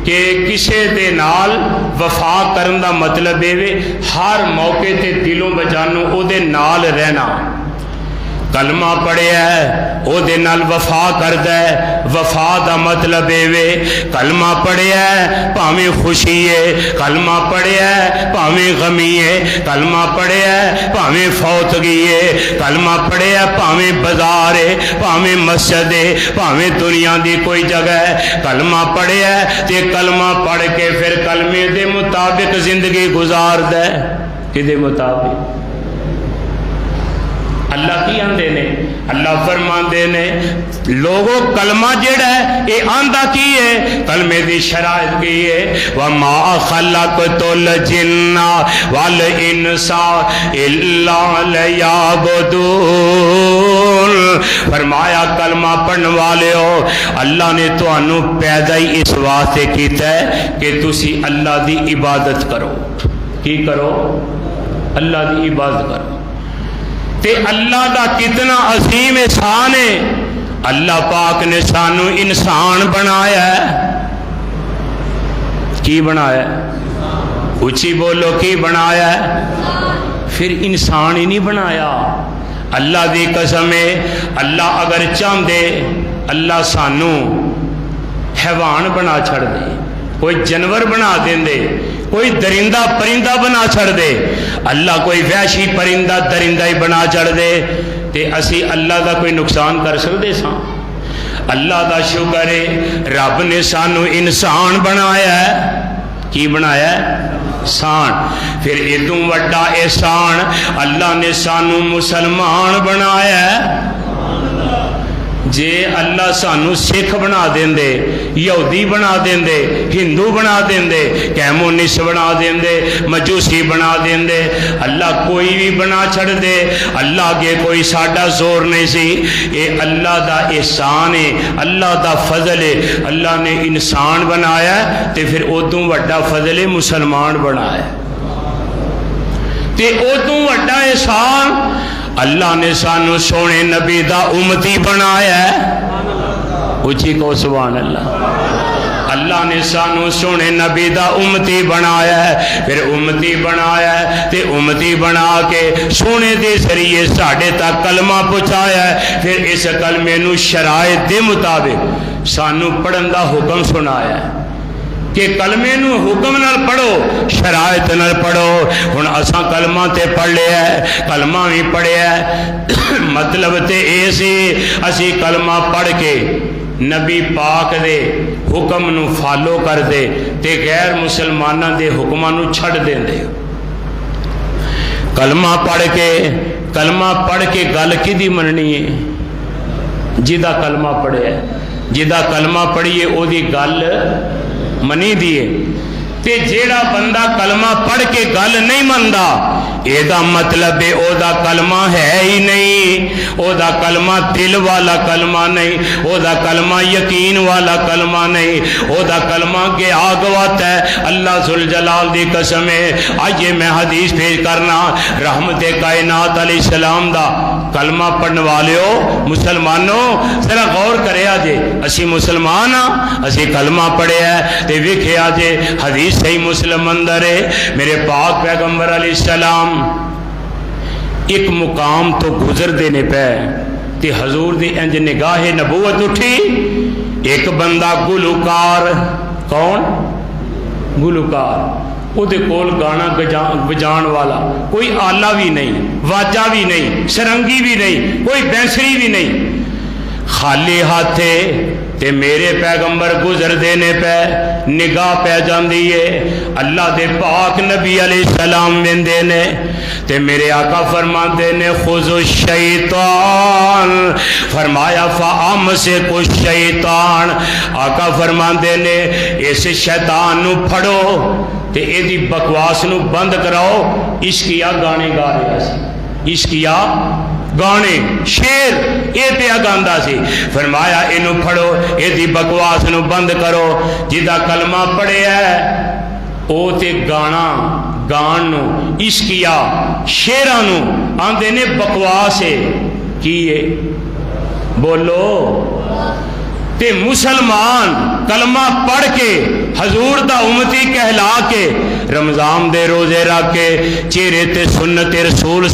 کہ کسے دے نال وفا کرن دا مطلب ہے ہر موقع تے دلوں بجانوں او دے نال رہنا۔ کلمہ پڑھیا ہے او دے نال وفا کردا ہے، وفا دا مطلب ہے کلمہ پڑھیا ہے پاویں خوشی ہے، کلمہ پڑھیا ہے پاویں غمی ہے، کلمہ پڑھیا ہے پاویں فوتگی ہے، کلمہ پڑھیا ہے پاویں بازار ہے، پاویں مسجد ہے، پاویں دنیا دی کوئی جگہ ہے، کلمہ پڑھیا ہے تے کلمہ پڑھ کے پھر کلمے دے مطابق زندگی گزاردا ہے۔ کدے مطابق؟ اللہ کی آندے نے؟ اللہ فرماندے نے لوگو کلمہ جڑا ہے یہ آندا کی ہے؟ کلمے دی شرائط کی ہے وَمَا خَلَقْتُ الْجِنَّ وَالْإِنسَ إِلَّا لِيَعْبُدُونَ۔ فرمایا کلمہ پڑھن والے ہو اللہ نے تانوں پیدا ہی اس واسطے کیتا ہے کہ تسی اللہ دی عبادت کرو۔ کی کرو؟ اللہ دی عبادت کرو۔ تے اللہ دا کتنا عظیم احسان ہے، اللہ پاک نے سانو انسان بنایا ہے۔ کی بنایا ہے؟ اچھی بولو، کی بنایا ہے؟ پھر انسان ہی نہیں بنایا۔ اللہ دی قسم ہے اللہ اگر چاہندے اللہ سانو حیوان بنا چھڑ دے، کوئی جانور بنا دے، کوئی درندہ پرندہ بنا چھڑ دے، اللہ کوئی وحشی پرندہ درندہ ہی بنا چھڑ دے تے اسی اللہ دا کوئی نقصان کر سکتے ساں؟ اللہ دا شکر ہے رب نے سانو انسان بنایا ہے۔ کی بنایا ہے؟ انسان۔ پھر ادوں وڈا احسان اللہ نے سانو مسلمان بنایا ہے۔ جے اللہ سانو سکھ بنا دیندے، یہودی بنا دیندے، ہندو بنا دیندے، کیمونسٹ بنا دیندے، مجوسی بنا دیندے، اللہ کوئی بھی بنا چھڑ دے، اللہ کے کوئی ساڈا زور نہیں سی۔ یہ اللہ دا احسان ہے، اللہ دا فضل ہے۔ اللہ نے انسان بنایا تے پھر ادوں وڈا فضل ہے مسلمان بنایا تے ادوں وڈا احسان اللہ نے سانو سونے نبی دا امتی بنایا ہے۔ اچھی کو سبحان اللہ۔ اللہ نے سانو سونے نبی دا امتی بنایا ہے، پھر امتی بنایا ہے تے امتی بنا کے سونے دے ذریعے ساڑھے تک کلمہ پہنچایا ہے، پھر اس کلمے نو شرائط دے مطابق سانو پڑھن دا حکم سنایا ہے کہ کلمے نو حکم نال پڑھو، شرائط نال پڑھو۔ ہن اساں کلمہ تے پڑھ لیا ہے، کلمہ بھی پڑھیا ہے، مطلب تے اے سی اسی کلمہ پڑھ کے نبی پاک دے حکم نو فالو کر دے تے غیر مسلماناں دے حکماں نو چھڑ دیں دے۔ کلمہ پڑھ کے گل کدی مننی ہے؟ جدا کلمہ پڑھیا ہے، جدا کلمہ پڑھیے او دی گل منی دیے تے جیڑا بندہ کلمہ پڑھ کے گل نہیں مندا اے دا مطلب ہے او دا کلمہ ہے ہی نہیں، او دا کلمہ دل والا کلمہ نہیں، او دا کلمہ یقین والا کلمہ نہیں، او دا کلمہ کے آگوات ہے۔ اللہ ذوالجلال دی قسم ہے۔ آئیے میں حدیث پیش کرنا رحمت کائنات علیہ السلام دا کلمہ پڑھنے والے ہو مسلمانوں ذرا غور کرے آجے اسی مسلمان ہاں، اسی کلمہ پڑھے ہے تے ویکھے آجے حدیث صحیح مسلم اندر ہے میرے پاک پیغمبر علیہ السلام ایک مقام تو گزر دینے پہ تے حضور دی انج نگاہ نبوت اٹھی، ایک بندہ گلوکار، کون؟ گلوکار، او دے کول گانا بجان والا، کوئی آلہ بھی نہیں، واجہ بھی نہیں، سرنگی بھی نہیں، کوئی بینسری بھی نہیں، خالی ہاتھے تے میرے پیغمبر گزر دینے پہ نگاہ پہ جاندی ہے اللہ دے پاک نبی علیہ السلام ویندے نے تے میرے آقا فرماندے نے خذ الشیطان، فرمایا فامسک الشیطان، آقا فرماندے نے اس شیطان نو پھڑو تے اے دی بکواس نو بند کراؤ۔ عشقیہ گانے گا رہا سی، عشقیہ گانے شیر اے پیا گاندا سی، فرمایا اینو پھڑو، اے دی بکواس نو بند کرو، جدا کلمہ پڑھے ہے او تے گانا گان نو عشقیہ شیراں نو آندے نے بکواس ہے کی ہے بولو تے مسلمان کلمہ پڑھ کے حضور دا امتی کہلا کے رمضان دے روزے رکھ کے چہرے تے سنت رسول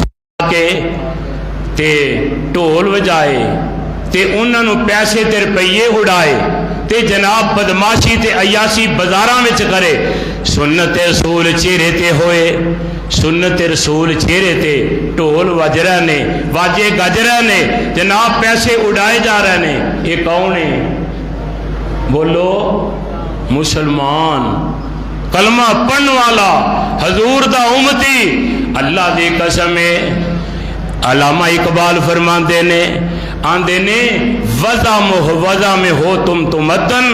کے تے ٹول وجائے تے انہاں نو پیسے تے روپیے اڑائے تے جناب بدماشی تے عیاشی بازاراں وچ کرے، سنت رسول چہرے تے ہوئے، سنت رسول چہرے تے ٹول وج رہے نے، واجے گج رہے نے، جناب پیسے اڑائے جا رہے نے، یہ کون ہے؟ بولو مسلمان کلمہ پڑھن والا حضور دا امتی۔ اللہ دی قسم ہے علامہ اقبال فرماندے نے آندے نے وضع میں ہو تم تمدن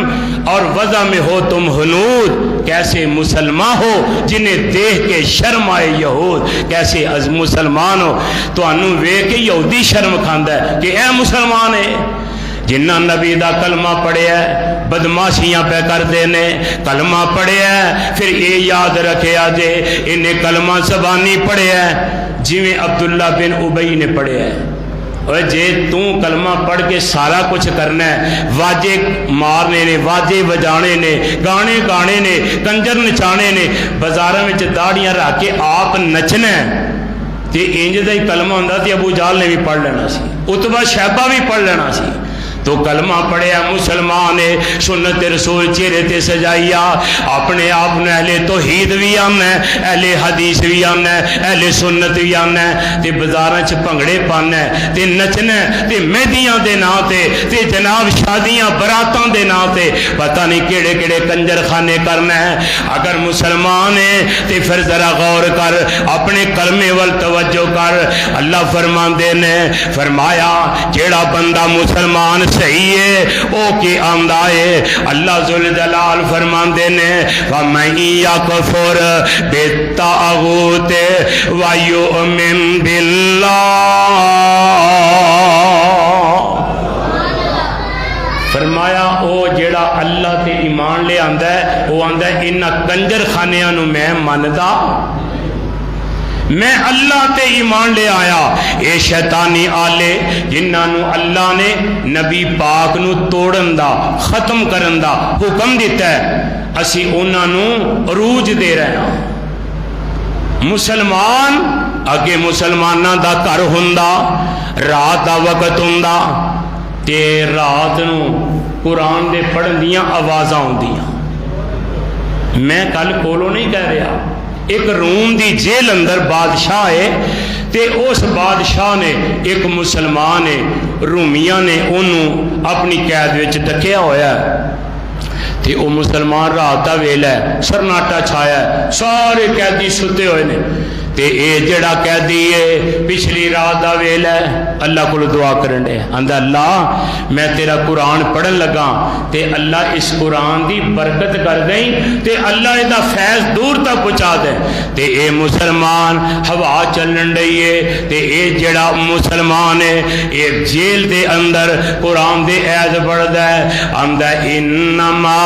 اور وضع میں ہو تم ہنود، کیسے مسلمان ہو جنہیں دیکھ کے شرم آئے یہود، کیسے از مسلمان ہو تو انہوں ویکھ کے یہودی شرم کھاندا ہے کہ اے مسلمان ہے جنہ نبی دا کلمہ پڑھیا ہے بدماشیاں پہ کر دینے، کلمہ پڑھیا ہے پھر یہ یاد رکھیا جے انہیں کلمہ زبانی پڑھیا ہے جویں عبداللہ بن ابی نے پڑھیا ہے۔ اور جے تو کلمہ پڑھ کے سارا کچھ کرنا ہے، واجے مارنے نے، واجے بجانے نے، گانے گانے نے، کنجر نچانے نے، بازاراں وچ داڑیاں رکھ کے آپ نچنا ہے تے انج دا ہی کلمہ ہوندا تے ابو جہل نے بھی پڑھ لینا سی، عتبہ شیبہ بھی پڑھ لینا سی۔ تو کلمہ پڑھیا مسلمان ہے، سنت رسول چہرے تے سجائیا، اپنے آپ نے اہل توحید بھی آنا ہے، اہل حدیث بھی آنا ہے، اہل سنت بھی آنا ہے، تے بازاراں چ بھنگڑے پانا ہے تے نچنا ہے تے مہدیاں دے نام تے جناب شادیاں براتاں دے نام تے پتہ نہیں کیڑے کیڑے کنجر خانے کرنا ہے۔ اگر مسلمان ہے تے پھر ذرا غور کر، اپنے کلمے وال توجہ کر۔ اللہ فرماندے نے فرمایا جیڑا بندہ مسلمان صحیح ہے او کی آمدہ ہے، اللہ ذوالجلال فرماندے نے وَمَن يَكْفُرْ بِالطَّاغُوتِ وَيُؤْمِن بِاللَّهِ، فرمایا او جیڑا اللہ تے ایمان لے آندا ہے او آندا ہے انہاں کنجر خانیاں نو میں مندا، میں اللہ تے ایمان لے آیا۔ اے شیطانی آلے جنہاں نو اللہ نے نبی پاک نو توڑن دا ختم کرن دا حکم دیتا ہے، اسی انہاں نو عروج دے رہے ہیں۔ مسلمان اگے مسلماناں دا گھر ہوندا، رات دا وقت ہوندا تے رات نو قرآن دے پڑھن دیاں آوازاں ہوندیاں۔ میں کل کولو نہیں کہہ رہا، ایک روم دی جیل اندر بادشاہ ہے تے اس بادشاہ نے ایک مسلمان ہے رومیاں نے انہوں اپنی قید وچ ڈکیا ہویا ہے تے او مسلمان رات دا ویلا ہے، سرناٹا چھایا ہے، سارے قیدی ستے ہوئے نے تے اے جڑا قیدی ہے پچھلی رات دا ویلا ہے اللہ کو دعا کرن دے آندا اللہ میں تیرا قرآن پڑھن لگا تے اللہ اس قرآن دی برکت کر دیں تے اللہ دا فیض دور تک پہنچا دے تے اے مسلمان ہوا چلن رہی ہے تے اے جڑا مسلمان ہے اے جیل دے اندر قرآن دے ایت پڑھدا ہے آندا انما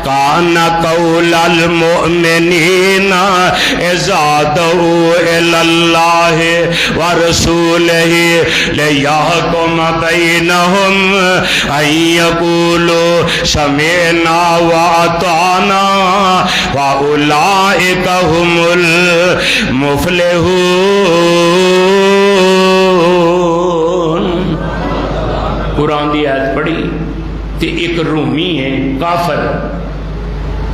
کان قول المؤمنین اذا دعوا إلى الله ورسوله ليحكم بينهم أن يقولوا سمعنا وأطعنا وأولئك هم المفلحون۔ قرآن دی آیت پڑھی تے ایک رومی ہے کافر،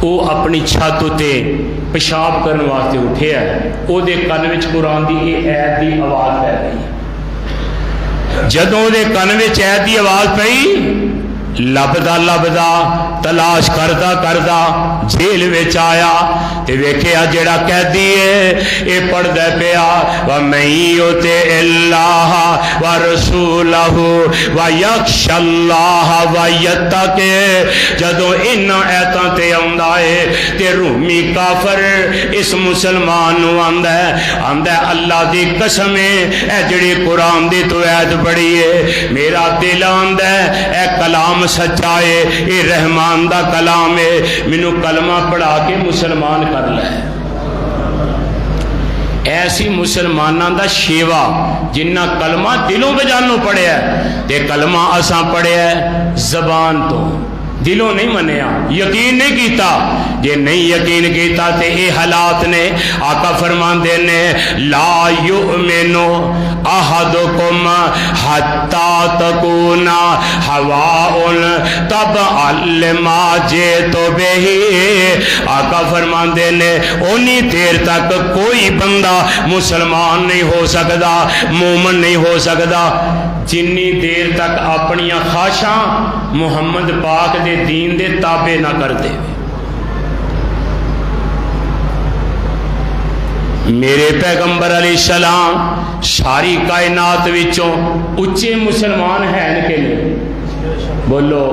وہ اپنی چھت تے پیشاب کرنے واسطے اٹھیا ہے، او دے کن وچ قرآن دی یہ ایت دی آواز پہ گئی، جدوں دے کن وچ ایت دی آواز پئی لبدا لبدا تلاش کردا کردا جیل وچ آیا تے ویکھیا جڑا قیدی ہے اے پڑھدا پیا وَمَن يُطِعِ اللَّهَ وَرَسُولَهُ وَيَخْشَ اللَّهَ وَيَتَّقِهِ۔ جدوں انہاں ایتاں تے آندا ہے تے رومی کافر اس مسلمان نو آندا ہے اللہ دی قسم ہے اے جڑی قرآن دی تو ایت پڑھی ہے میرا دل آندا ہے اے کلام سچا ہے، اے رحمان دا کلام ہے، مینوں کلمہ پڑھا کے مسلمان کر لے۔ ایسی مسلماناں دا شیوا جنہ کلمہ دلوں بجانوں پڑھیا ہے تے کلمہ اساں پڑھیا ہے زبان تو، دلوں نہیں منیا، یقین نہیں کیتا، جے نہیں یقین کیتا تے اے حالات نے آقا فرماندے نے لا یؤمنو احدکم حتی تکونا ہواؤن تبعا لما جئتو بہی۔ آقا فرماندے نے اونی دیر تک کوئی بندہ مسلمان نہیں ہو سکدا، مومن نہیں ہو سکدا جنی دیر تک اپنی خواہشاں محمد پاک دے دین دے تابع نہ کر دے۔ میرے پیغمبر علیہ السلام ساری کائنات وچوں اچے مسلمان ہیں کہ نہیں؟ بولو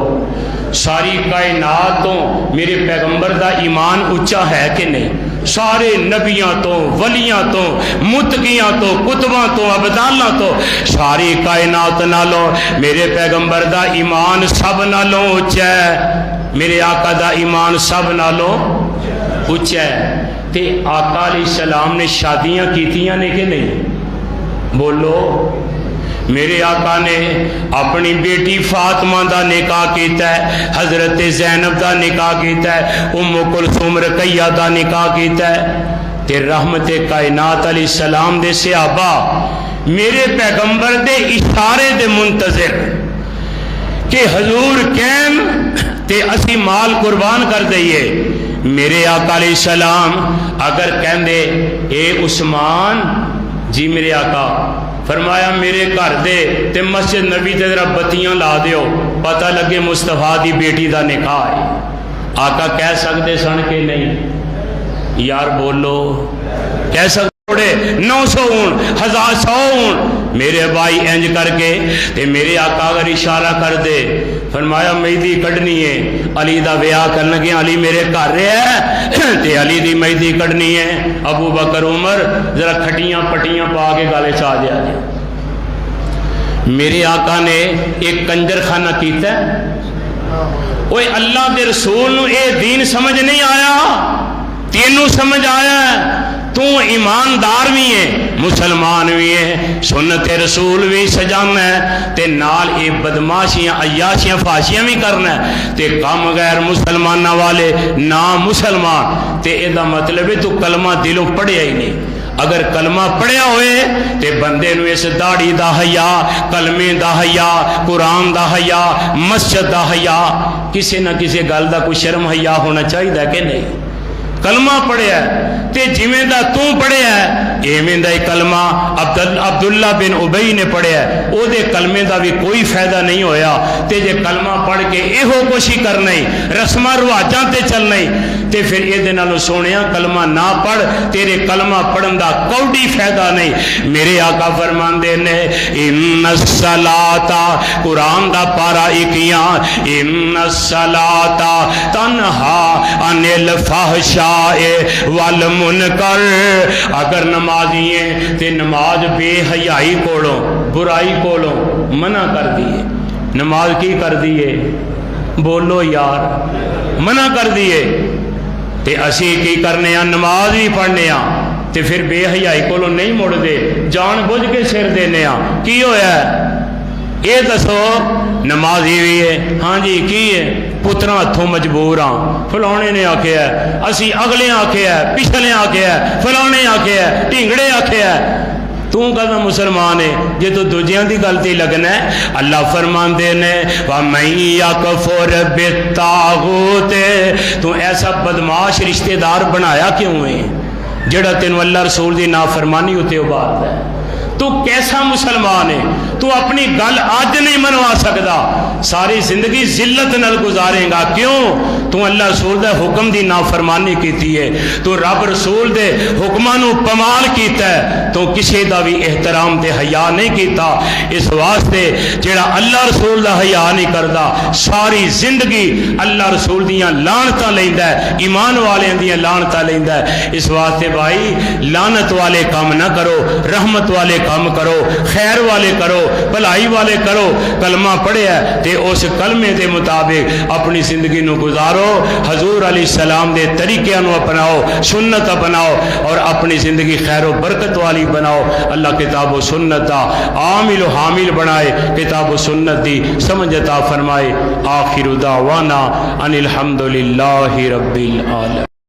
ساری کائنات تو میرے پیغمبر دا ایمان اچا ہے کہ نہیں؟ سارے نبیاں تو ولیاں تو متقیاں تو کتباں تو ابدالاں تو ساری کائنات نالوں میرے پیغمبر دا ایمان سب نالوں اچا ہے، میرے آقا دا ایمان سب نالوں اچا ہے۔ تے آقا علیہ السلام نے شادیاں کیتیاں نے کہ نہیں؟ بولو میرے آقا نے اپنی بیٹی فاطمہ دا نکاح کیتا ہے، حضرت زینب دا نکاح کیتا ہے، ام کلثوم رقیہ دا نکاح کیتا ہے۔ تے رحمت کائنات علیہ السلام دے صحابہ میرے پیغمبر دے اشارے دے منتظر کہ حضور کہن تے اسی مال قربان کر دئیے۔ میرے آقا علیہ السلام اگر کہندے اے عثمان جی میرے آقا، فرمایا میرے گھر دے تے مسجد نبی تے ذرا بتیاں لا دیو پتہ لگے مصطفیٰ دی بیٹی دا نکاح ہے۔ آقا کہہ سکتے سن کہ نہیں؟ یار بولو کہہ سکتے؟ 900 ہون 1000 100 ہون میرے بھائی انج کر کے تے میرے آقا اگر اشارہ کر دے فرمایا مہدی کڈنی ہے، علی دا بیاہ کرن لگے علی میرے گھر ہے تے علی دی مہدی کڈنی ہے، ابو بکر عمر ذرا کھٹیاں پٹیاں پا کے گالے چا دیا جائے۔ میرے آقا نے ایک کنجر خانہ کیتا ہے۔ اوے اللہ دے رسول نو اے دین سمجھ نہیں آیا، تینوں سمجھ آیا ہے؟ تو ایماندار بھی ہے، مسلمان بھی ہے، سنت رسول بھی سجانا ہے تے نال اے بدماشیاں عیاشیاں فاشیاں بھی کرنا ہے تے کام غیر مسلمانہ والے نا مسلمان تے اے دا مطلب ہے تو کلمہ دلوں پڑھیا ہی نہیں۔ اگر کلمہ پڑھیا ہوئے تے بندے نو اس داڑھی دا حیا، کلمے دا حیا، قرآن دا حیا، مسجد دا حیا، کسی نہ کسی گل دا کوئی شرم حیا ہونا چاہیے کہ نہیں؟ کلمہ پڑھیا ہے تے جویں دا تو پڑھیا ہے ایویں دا کلمہ عبداللہ بن ابی نے پڑھیا ہے، او دے کلمے دا بھی کوئی فائدہ نہیں ہویا تے جے کلمہ پڑھ کے ایہو کوشش کرنا ہی رسماں رواجاں تے چلنا ہی تے پھر اے دے نالوں سونیا کلمہ نہ پڑھ، تیرے کلمہ پڑھن دا کوئی فائدہ نہیں۔ میرے آقا فرماندے نے ان الصلاۃ، قرآن دا پارا 21، ان الصلاۃ تنہا عن الفحشاء والمنکر، اگر نمازی ہیں تے نماز بے حیائی کولوں برائی کولوں منع کر دیے۔ نماز کی کر دیے؟ بولو یار، منع کر دیے تے اسی کی کرنے ہیں؟ نماز بھی پڑھنے ہیں تے پھر بے حیائی کولوں نہیں مڑ دے، جان بوجھ کے سر دینے ہیں۔ کی ہویا ہے یہ دسو؟ نمازی بھی ہے، ہاں جی کی ہے؟ پترا ہاتھوں مجبور ہاں، فلانے نے آکھیا ہے، اسی اگلے آکھیا ہے، پچھلے آکھیا ہے، فلانے آکھیا ہے، ٹھنگڑے آکھیا ہے۔ تو کہتا مسلمان ہے جے تو دوجیاں دی غلطی لگنا ہے؟ اللہ فرماندے نے وَمَن يَكْفُرْ بِالطَّاغُوتِ، تو ایسا بدماش رشتہ دار بنایا کیوں ہے جڑا تینوں اللہ رسول دی نافرمانی ہوتے ہو بات ہے؟ تو کیسا مسلمان ہے؟ تو اپنی گل آج نہیں منوا سکتا، ساری زندگی ذلت نال گزارے گا۔ کیوں؟ تو اللہ رسول دے حکم دی نافرمانی کیتی ہے، تو رب رسول دے حکماں نو پمال کیتا ہے، تو کسی دا بھی احترام تے حیا نہیں کیتا۔ اس واسطے جڑا اللہ رسول دا حیا نہیں کردا ساری زندگی اللہ رسول دیاں لعنتاں لیندا ہے، ایمان والیاں دیاں لعنتاں لیندا ہے۔ اس واسطے بھائی لعنت والے کام نہ کرو، رحمت والے کام کرو، خیر والے کرو، بھلائی والے کرو۔ کلمہ پڑھیا تے اس کلمے دے مطابق اپنی زندگی نو گزارو، حضور علیہ السلام دے طریقے نو اپناؤ، سنت اپناؤ اور اپنی زندگی خیر و برکت والی بناؤ۔ اللہ کتاب و سنت عامل و حامل بنائے، کتاب و سنت دی سمجھ عطا فرمائے۔ آخر دعوانا ان الحمدللہ رب العالمین۔